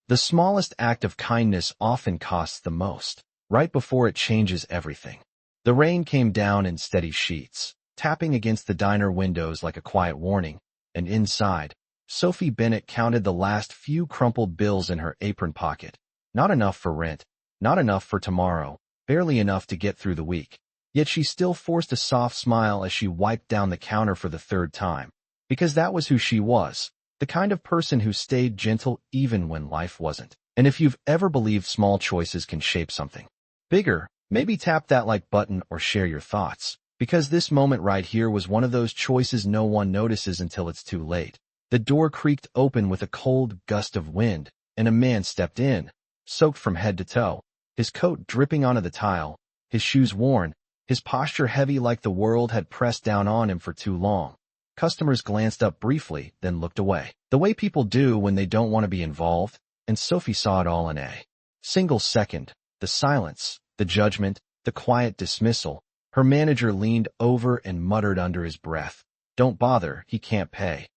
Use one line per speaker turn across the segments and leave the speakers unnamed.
The smallest act of kindness often costs the most, right before it changes everything. The rain came down in steady sheets, tapping against the diner windows like a quiet warning, and inside, Sophie Bennett counted the last few crumpled bills in her apron pocket. Not enough for rent, not enough for tomorrow, barely enough to get through the week. Yet she still forced a soft smile as she wiped down the counter for the third time, because that was who she was, the kind of person who stayed gentle even when life wasn't. And if you've ever believed small choices can shape something bigger, maybe tap that like button or share your thoughts, because this moment right here was one of those choices no one notices until it's too late. The door creaked open with a cold gust of wind, and a man stepped in, soaked from head to toe, his coat dripping onto the tile, his shoes worn, his posture heavy like the world had pressed down on him for too long. Customers glanced up briefly, then looked away, the way people do when they don't want to be involved, and Sophie saw it all in a single second. The silence, the judgment, the quiet dismissal. Her manager leaned over and muttered under his breath, "Don't bother, he can't pay."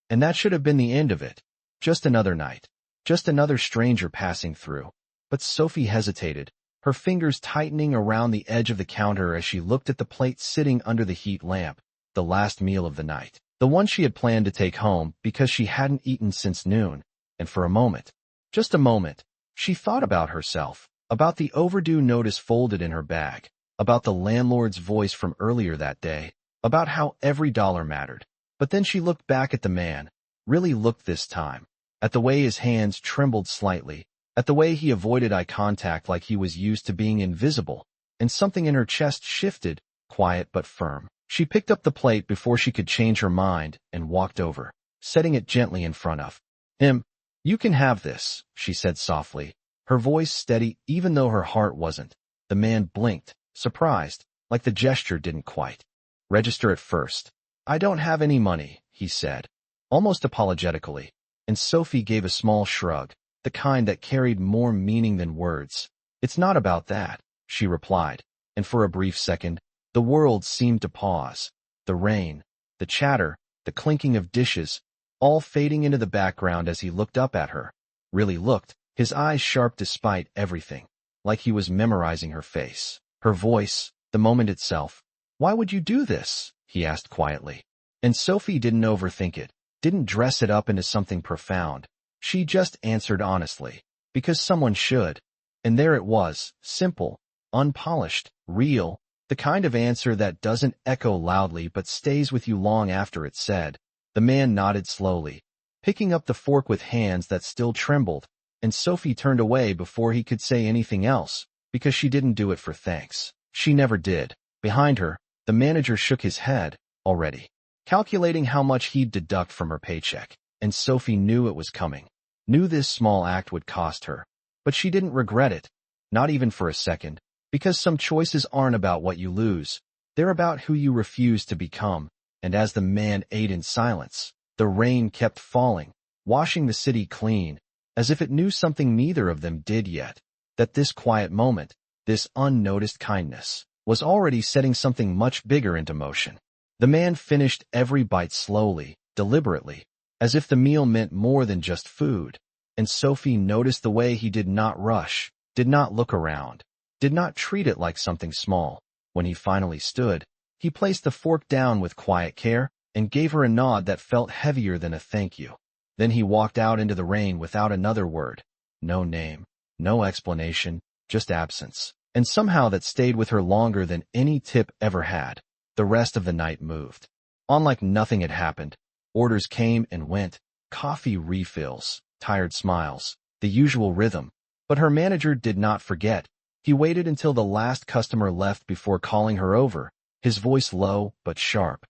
And that should have been the end of it. Just another night. Just another stranger passing through. But Sophie hesitated, her fingers tightening around the edge of the counter as she looked at the plate sitting under the heat lamp, the last meal of the night. The one she had planned to take home because she hadn't eaten since noon. And for a moment, just a moment, she thought about herself, about the overdue notice folded in her bag, about the landlord's voice from earlier that day, about how every dollar mattered. But then she looked back at the man, really looked this time, at the way his hands trembled slightly, at the way he avoided eye contact like he was used to being invisible, and something in her chest shifted, quiet but firm. She picked up the plate before she could change her mind and walked over, setting it gently in front of him. "You can have this," she said softly, her voice steady even though her heart wasn't. The man blinked, surprised, like the gesture didn't quite register at first. "I don't have any money," he said, almost apologetically, and Sophie gave a small shrug, the kind that carried more meaning than words. "It's not about that," she replied, and for a brief second, the world seemed to pause. The rain, the chatter, the clinking of dishes, all fading into the background as he looked up at her. Really looked, his eyes sharp despite everything, like he was memorizing her face, her voice, the moment itself. "Why would you do this?" he asked quietly. And Sophie didn't overthink it, didn't dress it up into something profound. She just answered honestly, because someone should. And there it was, simple, unpolished, real, the kind of answer that doesn't echo loudly but stays with you long after it's said. The man nodded slowly, picking up the fork with hands that still trembled, and Sophie turned away before he could say anything else, because she didn't do it for thanks. She never did. Behind her, the manager shook his head, already calculating how much he'd deduct from her paycheck, and Sophie knew it was coming. Knew this small act would cost her. But she didn't regret it, not even for a second, because some choices aren't about what you lose. They're about who you refuse to become. And as the man ate in silence, the rain kept falling, washing the city clean, as if it knew something neither of them did yet, that this quiet moment, this unnoticed kindness, was already setting something much bigger into motion. The man finished every bite slowly, deliberately, as if the meal meant more than just food, and Sophie noticed the way he did not rush, did not look around, did not treat it like something small. When he finally stood, he placed the fork down with quiet care and gave her a nod that felt heavier than a thank you. Then he walked out into the rain without another word. No name, no explanation, just absence. And somehow that stayed with her longer than any tip ever had. The rest of the night moved on like nothing had happened. Orders came and went, coffee refills, tired smiles, the usual rhythm. But her manager did not forget. He waited until the last customer left before calling her over, his voice low but sharp.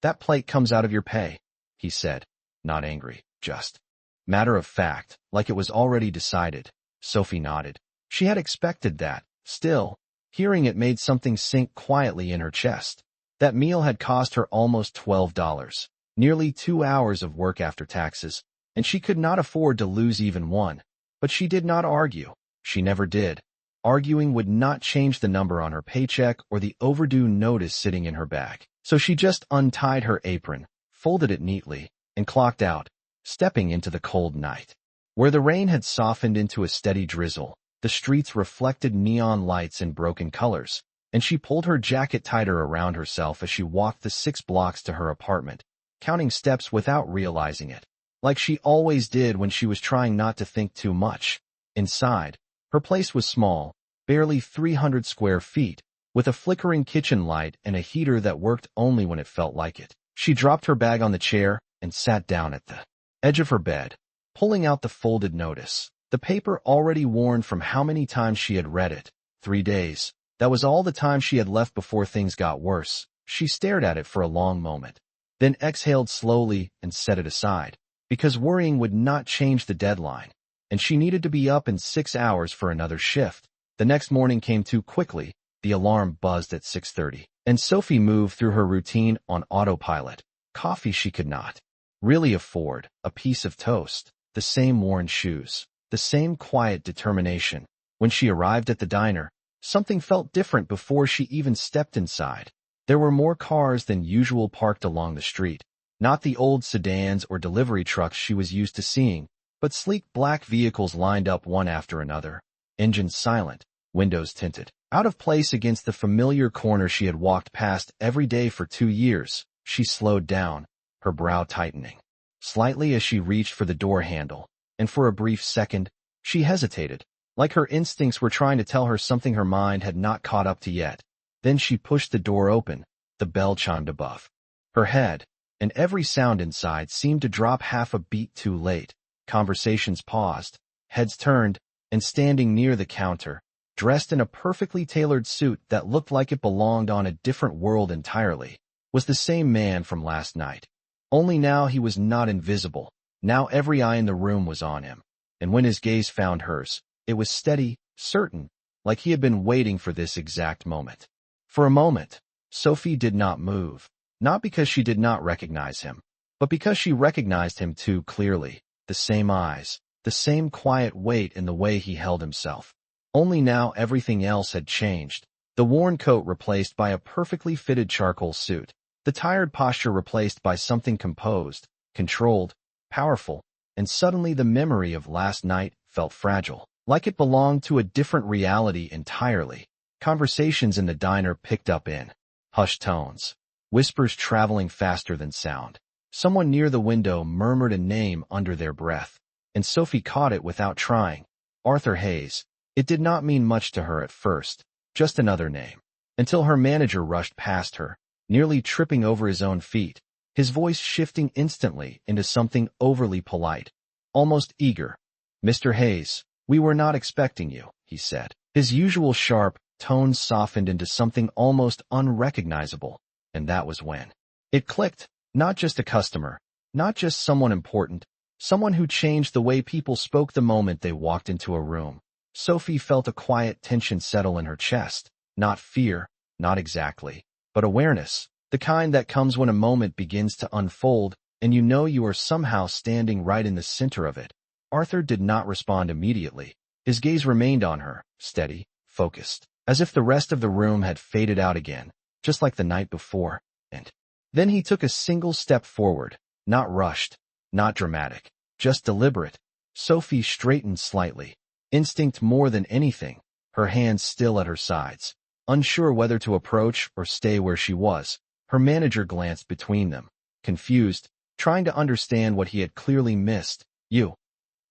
"That plate comes out of your pay," he said, not angry, just matter of fact, like it was already decided. Sophie nodded. She had expected that. Still, hearing it made something sink quietly in her chest. That meal had cost her almost $12, nearly 2 hours of work after taxes, and she could not afford to lose even one. But she did not argue. She never did. Arguing would not change the number on her paycheck or the overdue notice sitting in her bag. So she just untied her apron, folded it neatly, and clocked out, stepping into the cold night. Where the rain had softened into a steady drizzle, the streets reflected neon lights in broken colors, and she pulled her jacket tighter around herself as she walked the 6 blocks to her apartment, counting steps without realizing it, like she always did when she was trying not to think too much. Inside, her place was small, barely 300 square feet, with a flickering kitchen light and a heater that worked only when it felt like it. She dropped her bag on the chair and sat down at the edge of her bed, pulling out the folded notice. The paper already worn from how many times she had read it. 3 days. That was all the time she had left before things got worse. She stared at it for a long moment, then exhaled slowly and set it aside, because worrying would not change the deadline, and she needed to be up in 6 hours for another shift. The next morning came too quickly. The alarm buzzed at 6:30, and Sophie moved through her routine on autopilot. Coffee she could not really afford, a piece of toast, the same worn shoes, the same quiet determination. When she arrived at the diner, something felt different before she even stepped inside. There were more cars than usual parked along the street, not the old sedans or delivery trucks she was used to seeing, but sleek black vehicles lined up one after another, engines silent, windows tinted. Out of place against the familiar corner she had walked past every day for 2 years, she slowed down, her brow tightening slightly as she reached for the door handle, and for a brief second, she hesitated, like her instincts were trying to tell her something her mind had not caught up to yet. Then she pushed the door open. The bell chimed above her head, and every sound inside seemed to drop half a beat too late. Conversations paused, heads turned, and standing near the counter, dressed in a perfectly tailored suit that looked like it belonged on a different world entirely, was the same man from last night. Only now he was not invisible. Now every eye in the room was on him, and when his gaze found hers, it was steady, certain, like he had been waiting for this exact moment. For a moment, Sophie did not move, not because she did not recognize him, but because she recognized him too clearly. The same eyes, the same quiet weight in the way he held himself. Only now everything else had changed. The worn coat replaced by a perfectly fitted charcoal suit. The tired posture replaced by something composed, controlled, powerful, and suddenly the memory of last night felt fragile, like it belonged to a different reality entirely. Conversations in the diner picked up in hushed tones, whispers traveling faster than sound. Someone near the window murmured a name under their breath, and Sophie caught it without trying. Arthur Hayes. It did not mean much to her at first, just another name, until her manager rushed past her, nearly tripping over his own feet, his voice shifting instantly into something overly polite, almost eager. "Mr. Hayes, we were not expecting you," he said. His usual sharp tones softened into something almost unrecognizable, and that was when it clicked. Not just a customer, not just someone important, someone who changed the way people spoke the moment they walked into a room. Sophie felt a quiet tension settle in her chest, not fear, not exactly, but awareness, the kind that comes when a moment begins to unfold and you know you are somehow standing right in the center of it. Arthur did not respond immediately. His gaze remained on her, steady, focused, as if the rest of the room had faded out again, just like the night before, and then he took a single step forward, not rushed, not dramatic, just deliberate. Sophie straightened slightly, instinct more than anything, her hands still at her sides, unsure whether to approach or stay where she was. Her manager glanced between them, confused, trying to understand what he had clearly missed. "You,"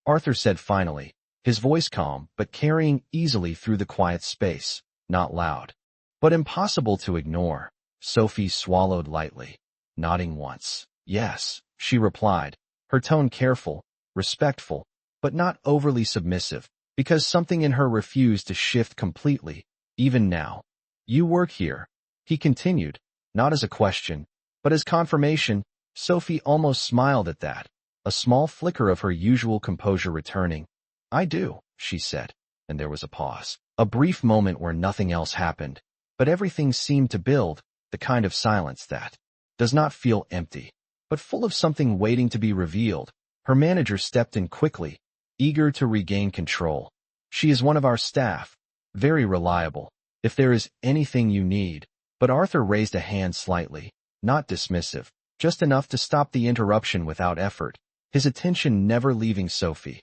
Arthur said finally, his voice calm but carrying easily through the quiet space, not loud, but impossible to ignore. Sophie swallowed lightly, nodding once. "Yes," she replied, her tone careful, respectful, but not overly submissive, because something in her refused to shift completely, even now. "You work here," he continued, not as a question, but as confirmation. Sophie almost smiled at that, a small flicker of her usual composure returning. "I do," she said, and there was a pause, a brief moment where nothing else happened, but everything seemed to build, the kind of silence that does not feel empty, but full of something waiting to be revealed. Her manager stepped in quickly, eager to regain control. "She is one of our staff, very reliable, if there is anything you need." But Arthur raised a hand slightly, not dismissive, just enough to stop the interruption without effort, his attention never leaving Sophie.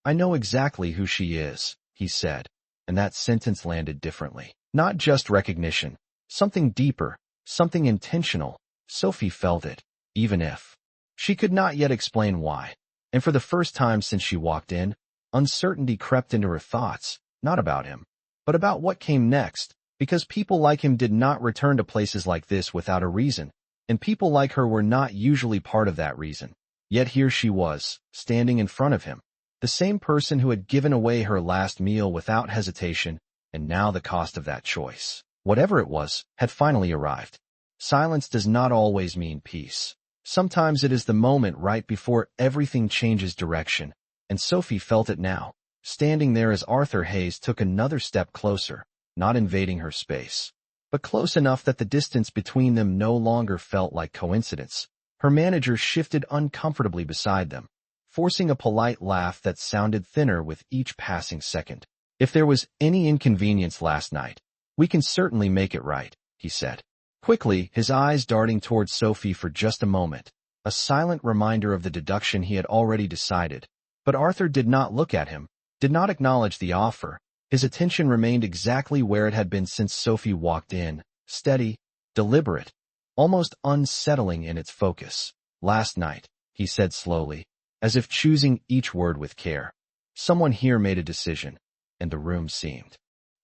I know exactly who she is, he said, and that sentence landed differently. Not just recognition, something deeper, something intentional. Sophie felt it, even if she could not yet explain why. And for the first time since she walked in, uncertainty crept into her thoughts, not about him, but about what came next, because people like him did not return to places like this without a reason, and people like her were not usually part of that reason. Yet here she was, standing in front of him, the same person who had given away her last meal without hesitation, and now the cost of that choice, whatever it was, had finally arrived. Silence does not always mean peace. Sometimes it is the moment right before everything changes direction, and Sophie felt it now, standing there as Arthur Hayes took another step closer, not invading her space, but close enough that the distance between them no longer felt like coincidence. Her manager shifted uncomfortably beside them, forcing a polite laugh that sounded thinner with each passing second. If there was any inconvenience last night, we can certainly make it right, he said. Quickly, his eyes darting towards Sophie for just a moment, a silent reminder of the deduction he had already decided. But Arthur did not look at him, did not acknowledge the offer. His attention remained exactly where it had been since Sophie walked in, steady, deliberate, almost unsettling in its focus. Last night, he said slowly, as if choosing each word with care. Someone here made a decision, and the room seemed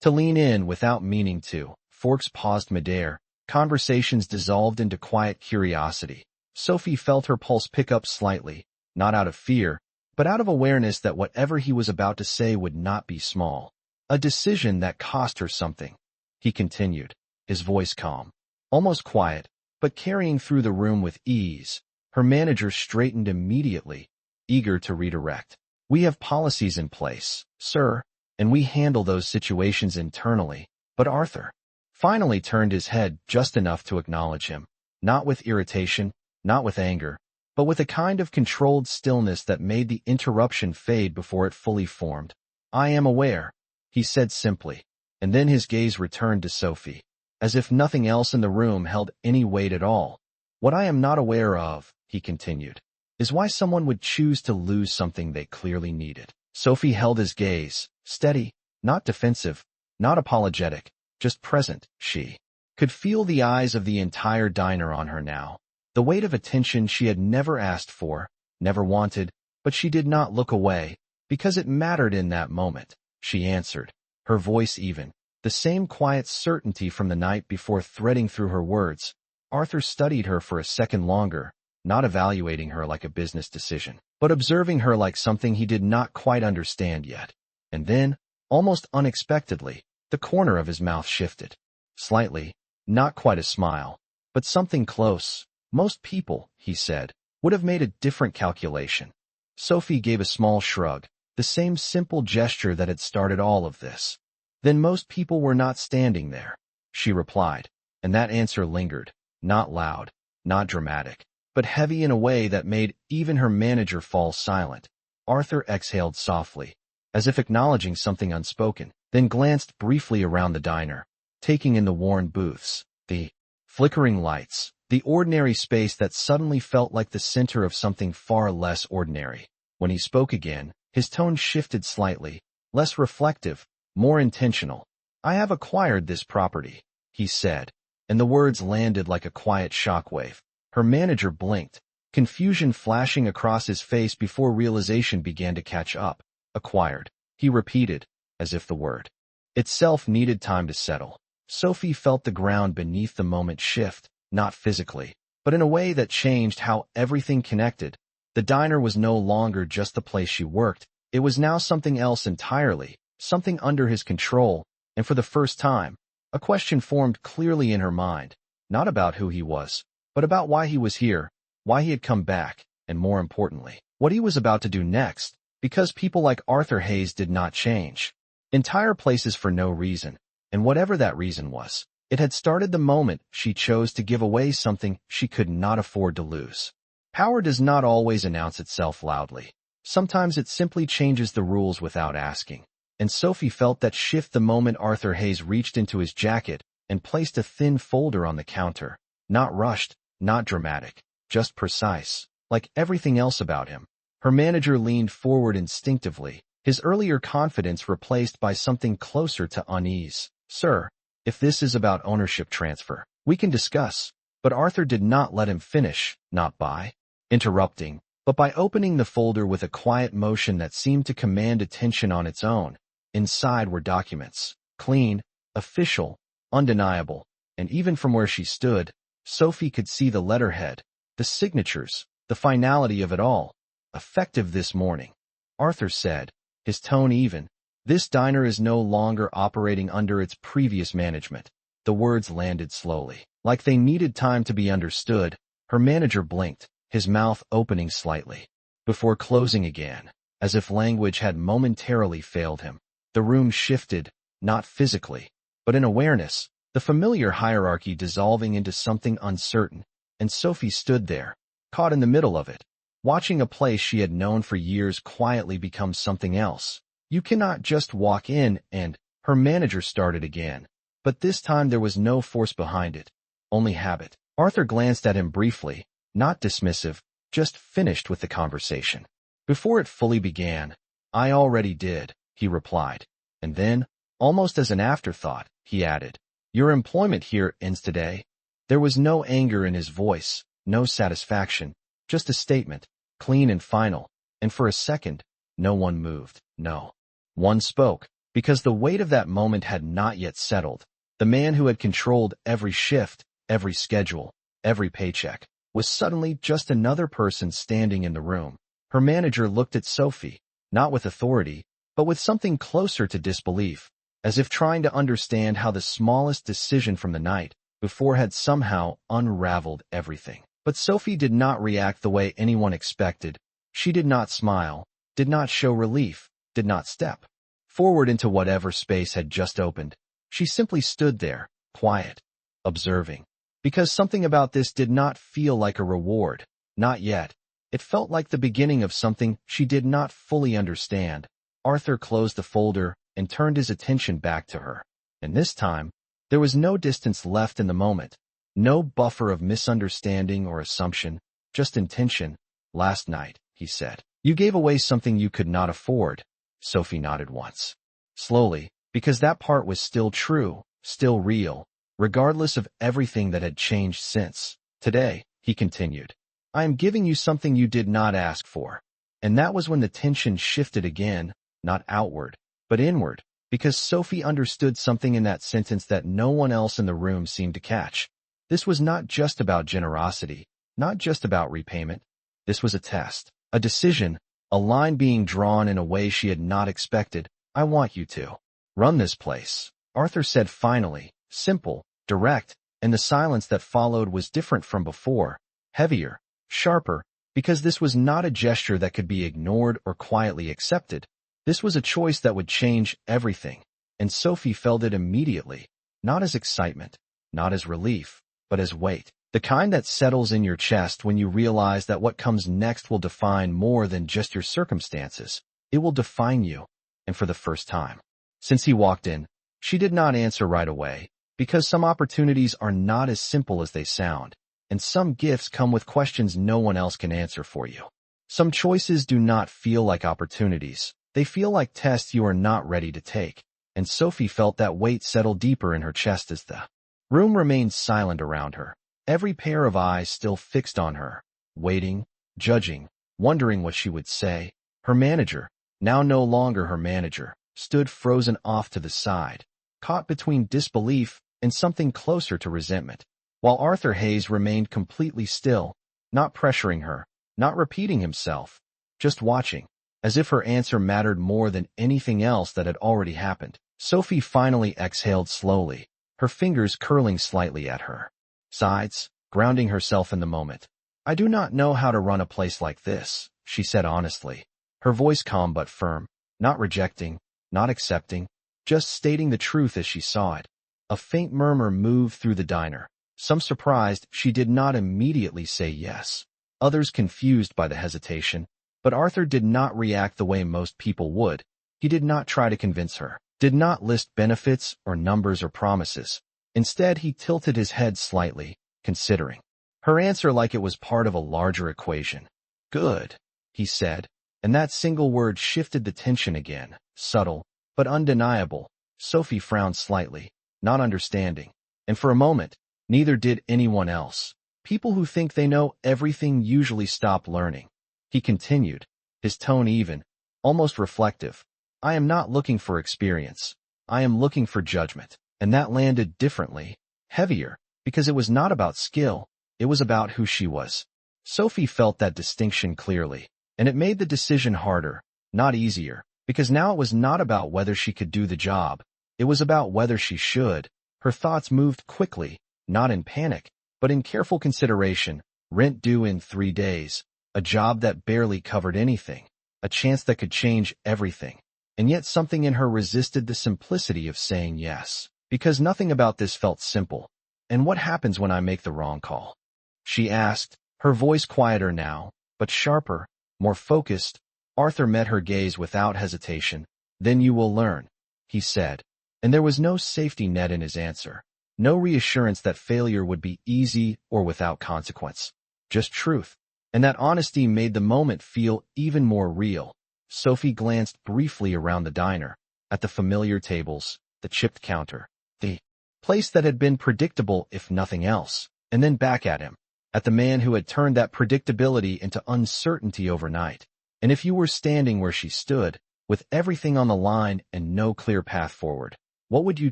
to lean in without meaning to. Forks paused midair. Conversations dissolved into quiet curiosity. Sophie felt her pulse pick up slightly, not out of fear, but out of awareness that whatever he was about to say would not be small. A decision that cost her something. He continued, his voice calm, almost quiet, but carrying through the room with ease. Her manager straightened immediately, eager to redirect. We have policies in place, sir, and we handle those situations internally. But Arthur finally turned his head just enough to acknowledge him, not with irritation, not with anger, but with a kind of controlled stillness that made the interruption fade before it fully formed. I am aware, he said simply, and then his gaze returned to Sophie, as if nothing else in the room held any weight at all. What I am not aware of, he continued, is why someone would choose to lose something they clearly needed. Sophie held his gaze, steady, not defensive, not apologetic, just present. She could feel the eyes of the entire diner on her now, the weight of attention she had never asked for, never wanted, but she did not look away, because it mattered in that moment. She answered, her voice even, the same quiet certainty from the night before threading through her words. Arthur studied her for a second longer, not evaluating her like a business decision, but observing her like something he did not quite understand yet. And then, almost unexpectedly, the corner of his mouth shifted. Slightly, not quite a smile, but something close. Most people, he said, would have made a different calculation. Sophie gave a small shrug, the same simple gesture that had started all of this. Then most people were not standing there, she replied, and that answer lingered, not loud, not dramatic, but heavy in a way that made even her manager fall silent. Arthur exhaled softly, as if acknowledging something unspoken, then glanced briefly around the diner, taking in the worn booths, the flickering lights, the ordinary space that suddenly felt like the center of something far less ordinary. When he spoke again, his tone shifted slightly, less reflective, more intentional. I have acquired this property, he said, and the words landed like a quiet shockwave. Her manager blinked, confusion flashing across his face before realization began to catch up. Acquired, he repeated, as if the word itself needed time to settle. Sophie felt the ground beneath the moment shift, not physically, but in a way that changed how everything connected. The diner was no longer just the place she worked, it was now something else entirely, something under his control, and for the first time, a question formed clearly in her mind, not about who he was, but about why he was here, why he had come back, and more importantly, what he was about to do next, because people like Arthur Hayes did not change entire places for no reason, and whatever that reason was, it had started the moment she chose to give away something she could not afford to lose. Power does not always announce itself loudly. Sometimes it simply changes the rules without asking. And Sophie felt that shift the moment Arthur Hayes reached into his jacket and placed a thin folder on the counter. Not rushed, not dramatic, just precise, like everything else about him. Her manager leaned forward instinctively, his earlier confidence replaced by something closer to unease. "Sir, if this is about ownership transfer, we can discuss." But Arthur did not let him finish, not by interrupting, but by opening the folder with a quiet motion that seemed to command attention on its own. Inside were documents, clean, official, undeniable, and even from where she stood, Sophie could see the letterhead, the signatures, the finality of it all. "Effective this morning," Arthur said, his tone even. "This diner is no longer operating under its previous management." The words landed slowly, like they needed time to be understood. Her manager blinked, his mouth opening slightly, before closing again, as if language had momentarily failed him. The room shifted, not physically, but in awareness, the familiar hierarchy dissolving into something uncertain, and Sophie stood there, caught in the middle of it, watching a place she had known for years quietly become something else. "You cannot just walk in and," her manager started again, but this time there was no force behind it, only habit. Arthur glanced at him briefly, not dismissive, just finished with the conversation. Before it fully began, "I already did," he replied, and then, almost as an afterthought, he added, "Your employment here ends today." There was no anger in his voice, no satisfaction, just a statement, clean and final, and for a second, no one moved. No one spoke, because the weight of that moment had not yet settled. The man who had controlled every shift, every schedule, every paycheck, was suddenly just another person standing in the room. Her manager looked at Sophie, not with authority, but with something closer to disbelief, as if trying to understand how the smallest decision from the night before had somehow unraveled everything. But Sophie did not react the way anyone expected. She did not smile, did not show relief, did not step forward into whatever space had just opened. She simply stood there, quiet, observing. Because something about this did not feel like a reward, not yet. It felt like the beginning of something she did not fully understand. Arthur closed the folder and turned his attention back to her. And this time, there was no distance left in the moment, no buffer of misunderstanding or assumption, just intention. "Last night," he said, "you gave away something you could not afford." Sophie nodded once, slowly, because that part was still true, still real, regardless of everything that had changed since. "Today," he continued, "I am giving you something you did not ask for." And that was when the tension shifted again, not outward, but inward, because Sophie understood something in that sentence that no one else in the room seemed to catch. This was not just about generosity, not just about repayment. This was a test, a decision, a line being drawn in a way she had not expected. "I want you to run this place," Arthur said finally, simple, direct, and the silence that followed was different from before, heavier, sharper, because this was not a gesture that could be ignored or quietly accepted. This was a choice that would change everything, and Sophie felt it immediately, not as excitement, not as relief, but as weight. The kind that settles in your chest when you realize that what comes next will define more than just your circumstances. It will define you. And for the first time since he walked in, she did not answer right away, because some opportunities are not as simple as they sound, and some gifts come with questions no one else can answer for you. Some choices do not feel like opportunities. They feel like tests you are not ready to take, and Sophie felt that weight settle deeper in her chest as the room remained silent around her. Every pair of eyes still fixed on her, waiting, judging, wondering what she would say. Her manager, now no longer her manager, stood frozen off to the side, caught between disbelief and something closer to resentment, while Arthur Hayes remained completely still, not pressuring her, not repeating himself, just watching, as if her answer mattered more than anything else that had already happened. Sophie finally exhaled slowly, her fingers curling slightly at her sides, grounding herself in the moment. "I do not know how to run a place like this," she said honestly, her voice calm but firm, not rejecting, not accepting, just stating the truth as she saw it. A faint murmur moved through the diner. Some surprised she did not immediately say yes, others confused by the hesitation, but Arthur did not react the way most people would. He did not try to convince her, did not list benefits or numbers or promises. Instead, he tilted his head slightly, considering her answer like it was part of a larger equation. "Good," he said, And that single word shifted the tension again. Subtle, but undeniable. Sophie frowned slightly, not understanding. And for a moment, neither did anyone else. People who think they know everything usually stop learning. He continued, his tone even, almost reflective. I am not looking for experience. I am looking for judgment. And that landed differently, heavier, because it was not about skill, it was about who she was. Sophie felt that distinction clearly, and it made the decision harder, not easier, because now it was not about whether she could do the job, it was about whether she should. Her thoughts moved quickly, not in panic, but in careful consideration. Rent due in 3 days, a job that barely covered anything, a chance that could change everything. And yet something in her resisted the simplicity of saying yes, because nothing about this felt simple. And what happens when I make the wrong call? She asked, her voice quieter now, but sharper, more focused. Arthur met her gaze without hesitation. Then you will learn, he said. And there was no safety net in his answer, no reassurance that failure would be easy or without consequence. Just truth. And that honesty made the moment feel even more real. Sophie glanced briefly around the diner, at the familiar tables, the chipped counter, the place that had been predictable if nothing else, and then back at him, at the man who had turned that predictability into uncertainty overnight. And if you were standing where she stood, with everything on the line and no clear path forward, what would you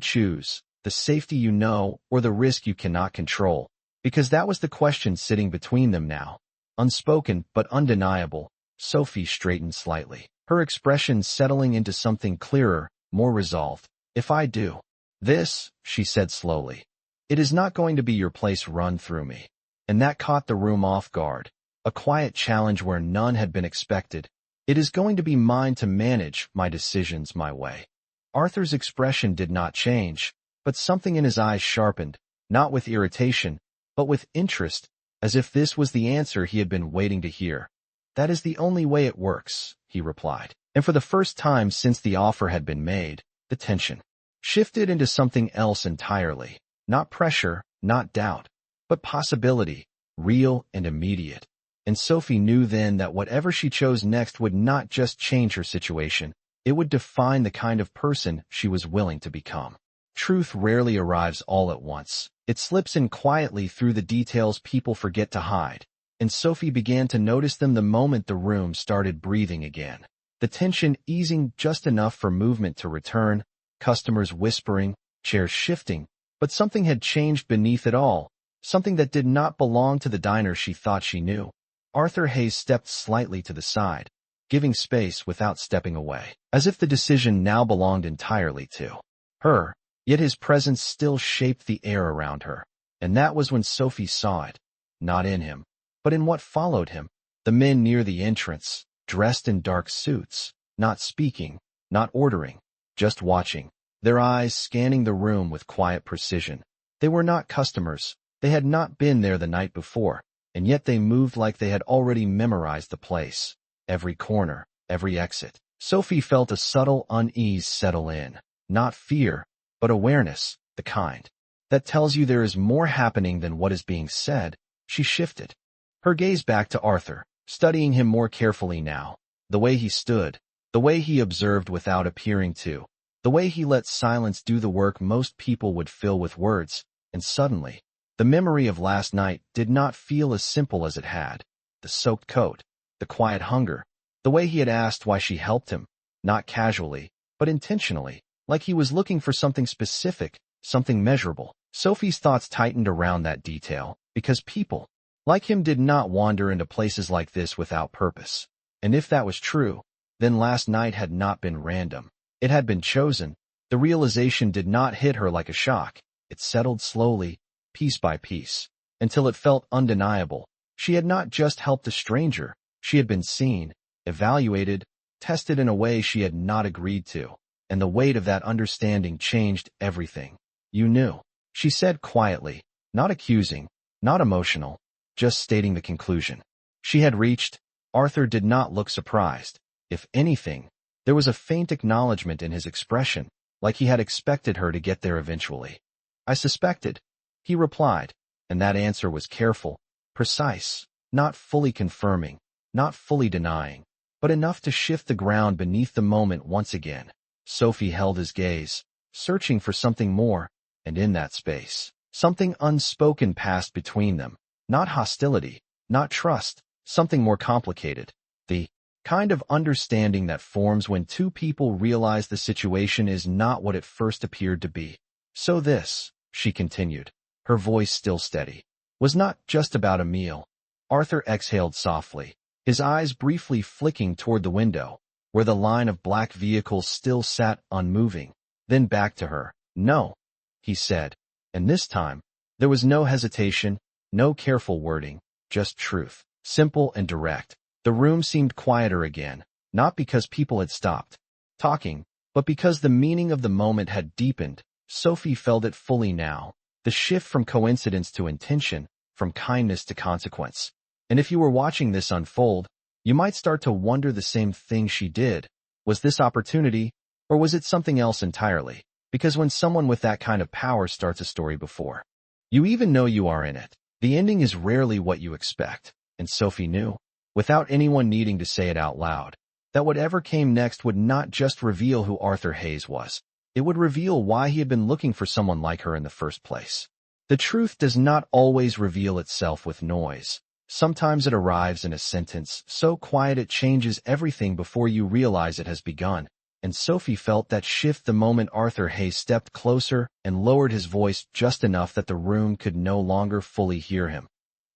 choose, the safety you know or the risk you cannot control? Because that was the question sitting between them now. Unspoken but undeniable. Sophie straightened slightly, her expression settling into something clearer, more resolved. If I do this, she said slowly, it is not going to be your place run through me. And that caught the room off guard. A quiet challenge where none had been expected. It is going to be mine to manage my decisions my way. Arthur's expression did not change, but something in his eyes sharpened, not with irritation, but with interest, as if this was the answer he had been waiting to hear. That is the only way it works, he replied. And for the first time since the offer had been made, the tension shifted into something else entirely. Not pressure, not doubt, but possibility, real and immediate. And Sophie knew then that whatever she chose next would not just change her situation, it would define the kind of person she was willing to become. Truth rarely arrives all at once. It slips in quietly through the details people forget to hide. And Sophie began to notice them the moment the room started breathing again. The tension easing just enough for movement to return, customers whispering, chairs shifting, but something had changed beneath it all, something that did not belong to the diner she thought she knew. Arthur Hayes stepped slightly to the side, giving space without stepping away, as if the decision now belonged entirely to her, yet his presence still shaped the air around her. And that was when Sophie saw it, not in him, but in what followed him. The men near the entrance, dressed in dark suits, not speaking, not ordering, just watching, their eyes scanning the room with quiet precision. They were not customers, they had not been there the night before, and yet they moved like they had already memorized the place, every corner, every exit. Sophie felt a subtle unease settle in, not fear, but awareness, the kind that tells you there is more happening than what is being said. She shifted her gaze back to Arthur, studying him more carefully now, the way he stood, the way he observed without appearing to, the way he let silence do the work most people would fill with words. And suddenly, the memory of last night did not feel as simple as it had. The soaked coat, the quiet hunger, the way he had asked why she helped him, not casually, but intentionally, like he was looking for something specific, something measurable. Sophie's thoughts tightened around that detail, because people like him did not wander into places like this without purpose. And if that was true, then last night had not been random. It had been chosen. The realization did not hit her like a shock. It settled slowly, piece by piece, until it felt undeniable. She had not just helped a stranger, she had been seen, evaluated, tested in a way she had not agreed to. And the weight of that understanding changed everything. You knew, she said quietly, not accusing, not emotional, just stating the conclusion she had reached. Arthur did not look surprised. If anything, there was a faint acknowledgement in his expression, like he had expected her to get there eventually. I suspected, he replied, and that answer was careful, precise, not fully confirming, not fully denying, but enough to shift the ground beneath the moment once again. Sophie held his gaze, searching for something more, and in that space, something unspoken passed between them. Not hostility, not trust, something more complicated. The kind of understanding that forms when two people realize the situation is not what it first appeared to be. So this, she continued, her voice still steady, was not just about a meal. Arthur exhaled softly, his eyes briefly flicking toward the window, where the line of black vehicles still sat unmoving. Then back to her. No, he said, and this time, there was no hesitation, no careful wording, just truth, simple and direct. The room seemed quieter again, not because people had stopped talking, but because the meaning of the moment had deepened. Sophie felt it fully now, the shift from coincidence to intention, from kindness to consequence. And if you were watching this unfold, you might start to wonder the same thing she did. Was this opportunity, or was it something else entirely? Because when someone with that kind of power starts a story before you even know you are in it, the ending is rarely what you expect. And Sophie knew, without anyone needing to say it out loud, that whatever came next would not just reveal who Arthur Hayes was. It would reveal why he had been looking for someone like her in the first place. The truth does not always reveal itself with noise. Sometimes it arrives in a sentence so quiet it changes everything before you realize it has begun. And Sophie felt that shift the moment Arthur Hayes stepped closer and lowered his voice just enough that the room could no longer fully hear him.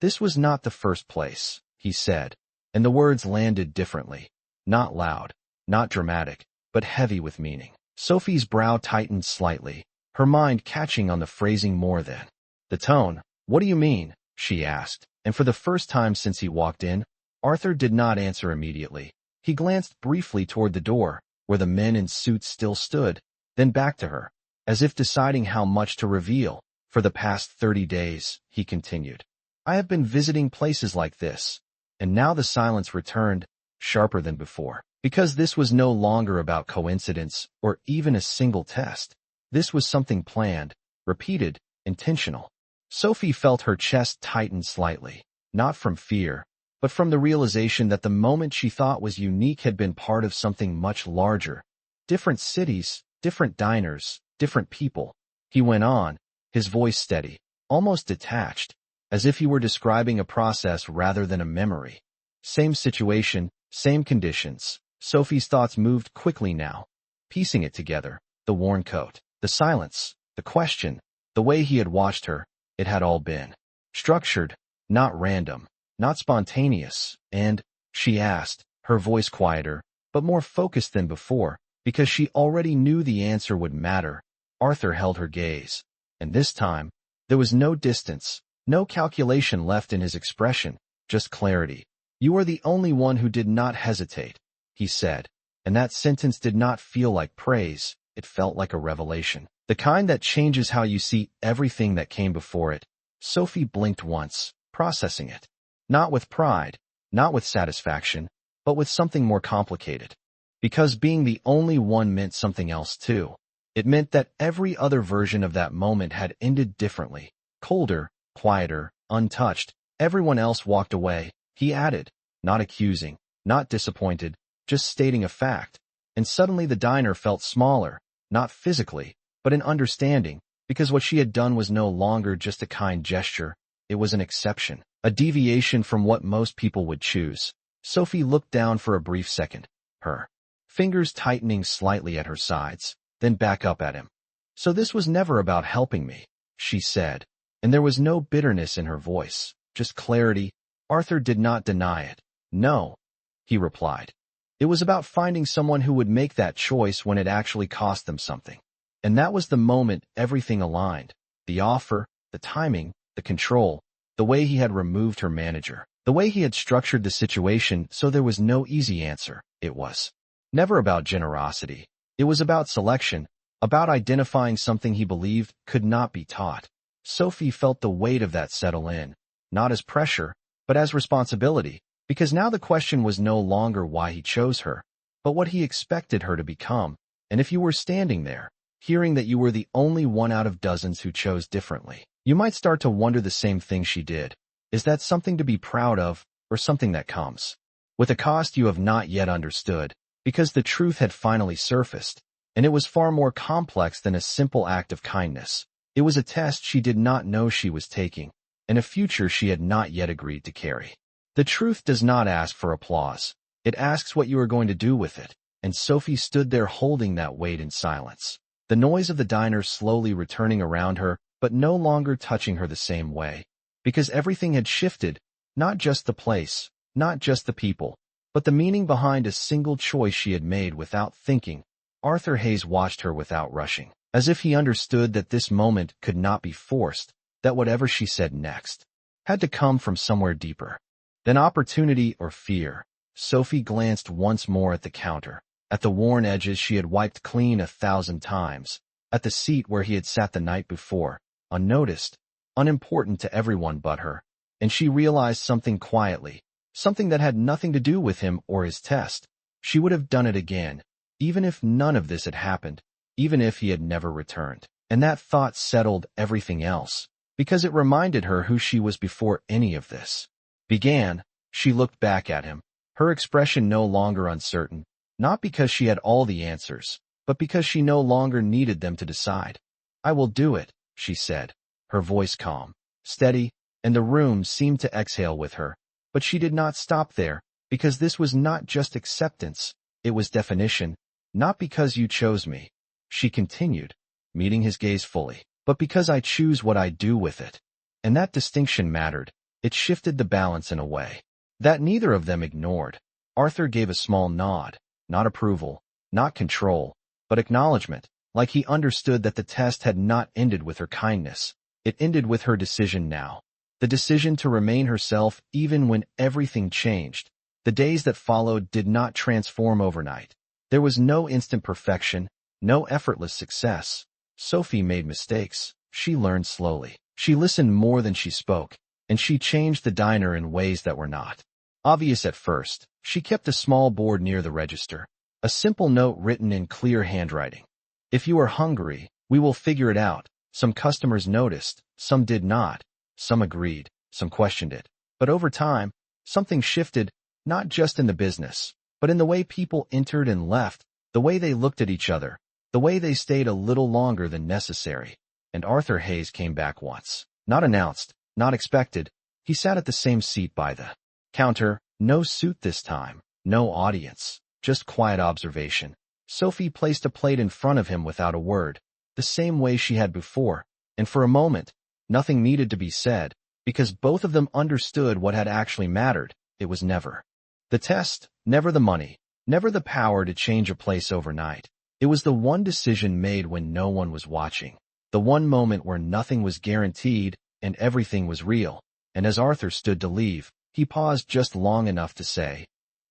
This was not the first place, he said, and the words landed differently. Not loud, not dramatic, but heavy with meaning. Sophie's brow tightened slightly, her mind catching on the phrasing more than the tone. What do you mean? She asked, and for the first time since he walked in, Arthur did not answer immediately. He glanced briefly toward the door, where the men in suits still stood, then back to her, as if deciding how much to reveal. For the past 30 days, he continued, I have been visiting places like this, and now the silence returned, sharper than before. Because this was no longer about coincidence or even a single test. This was something planned, repeated, intentional. Sophie felt her chest tighten slightly, not from fear, but from the realization that the moment she thought was unique had been part of something much larger. Different cities, different diners, different people. He went on, his voice steady, almost detached, as if he were describing a process rather than a memory. Same situation, same conditions. Sophie's thoughts moved quickly now, piecing it together. The worn coat, the silence, the question, the way he had watched her. It had all been structured, not random, not spontaneous. And, she asked, her voice quieter, but more focused than before, because she already knew the answer would matter. Arthur held her gaze, and this time, there was no distance, no calculation left in his expression, just clarity. You are the only one who did not hesitate, he said, and that sentence did not feel like praise, it felt like a revelation. The kind that changes how you see everything that came before it. Sophie blinked once, processing it. Not with pride, not with satisfaction, but with something more complicated. Because being the only one meant something else too. It meant that every other version of that moment had ended differently. Colder, quieter, untouched. Everyone else walked away, he added, not accusing, not disappointed, just stating a fact. And suddenly the diner felt smaller, not physically, but in understanding, because what she had done was no longer just a kind gesture, it was an exception, a deviation from what most people would choose. Sophie looked down for a brief second, her fingers tightening slightly at her sides, then back up at him. So this was never about helping me, she said, and there was no bitterness in her voice, just clarity. Arthur did not deny it. No, he replied. It was about finding someone who would make that choice when it actually cost them something. And that was the moment everything aligned. The offer, the timing, the control, the way he had removed her manager, the way he had structured the situation so there was no easy answer. It was never about generosity. It was about selection, about identifying something he believed could not be taught. Sophie felt the weight of that settle in, not as pressure, but as responsibility, because now the question was no longer why he chose her, but what he expected her to become. And if you were standing there, hearing that you were the only one out of dozens who chose differently, you might start to wonder the same thing she did. Is that something to be proud of, or something that comes with a cost you have not yet understood, because the truth had finally surfaced, and it was far more complex than a simple act of kindness. It was a test she did not know she was taking, and a future she had not yet agreed to carry. The truth does not ask for applause. It asks what you are going to do with it, and Sophie stood there holding that weight in silence. The noise of the diner slowly returning around her, but no longer touching her the same way, because everything had shifted, not just the place, not just the people, but the meaning behind a single choice she had made without thinking. Arthur Hayes watched her without rushing, as if he understood that this moment could not be forced, that whatever she said next had to come from somewhere deeper than opportunity or fear. Sophie glanced once more at the counter, at the worn edges she had wiped clean 1,000 times, at the seat where he had sat the night before, unnoticed, unimportant to everyone but her, and she realized something quietly, something that had nothing to do with him or his test. She would have done it again, even if none of this had happened, even if he had never returned. And that thought settled everything else, because it reminded her who she was before any of this began. She looked back at him, her expression no longer uncertain, not because she had all the answers, but because she no longer needed them to decide. "I will do it," she said, her voice calm, steady, and the room seemed to exhale with her. But she did not stop there, because this was not just acceptance, it was definition. "Not because you chose me," she continued, meeting his gaze fully, "but because I choose what I do with it." And that distinction mattered. It shifted the balance in a way that neither of them ignored. Arthur gave a small nod, not approval, not control, but acknowledgement, like he understood that the test had not ended with her kindness. It ended with her decision now. The decision to remain herself even when everything changed. The days that followed did not transform overnight. There was no instant perfection, no effortless success. Sophie made mistakes. She learned slowly. She listened more than she spoke, and she changed the diner in ways that were not obvious at first. She kept a small board near the register, a simple note written in clear handwriting. "If you are hungry, we will figure it out." Some customers noticed, some did not, some agreed, some questioned it. But over time, something shifted, not just in the business, but in the way people entered and left, the way they looked at each other, the way they stayed a little longer than necessary. And Arthur Hayes came back once. Not announced, not expected. He sat at the same seat by the counter, no suit this time, no audience, just quiet observation. Sophie placed a plate in front of him without a word, the same way she had before, and for a moment, nothing needed to be said, because both of them understood what had actually mattered. It was never the test, never the money, never the power to change a place overnight. It was the one decision made when no one was watching, the one moment where nothing was guaranteed and everything was real. And as Arthur stood to leave, he paused just long enough to say,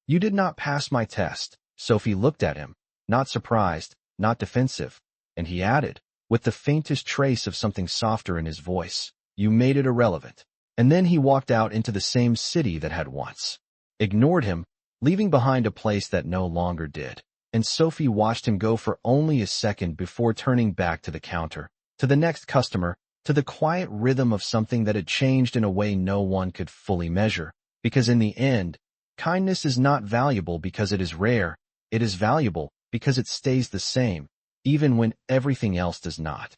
"You did not pass my test." Sophie looked at him, not surprised, not defensive, and he added, with the faintest trace of something softer in his voice, "You made it irrelevant." And then he walked out into the same city that had once ignored him, leaving behind a place that no longer did. And Sophie watched him go for only a second before turning back to the counter, to the next customer, to the quiet rhythm of something that had changed in a way no one could fully measure. Because in the end, kindness is not valuable because it is rare, it is valuable because it stays the same, even when everything else does not.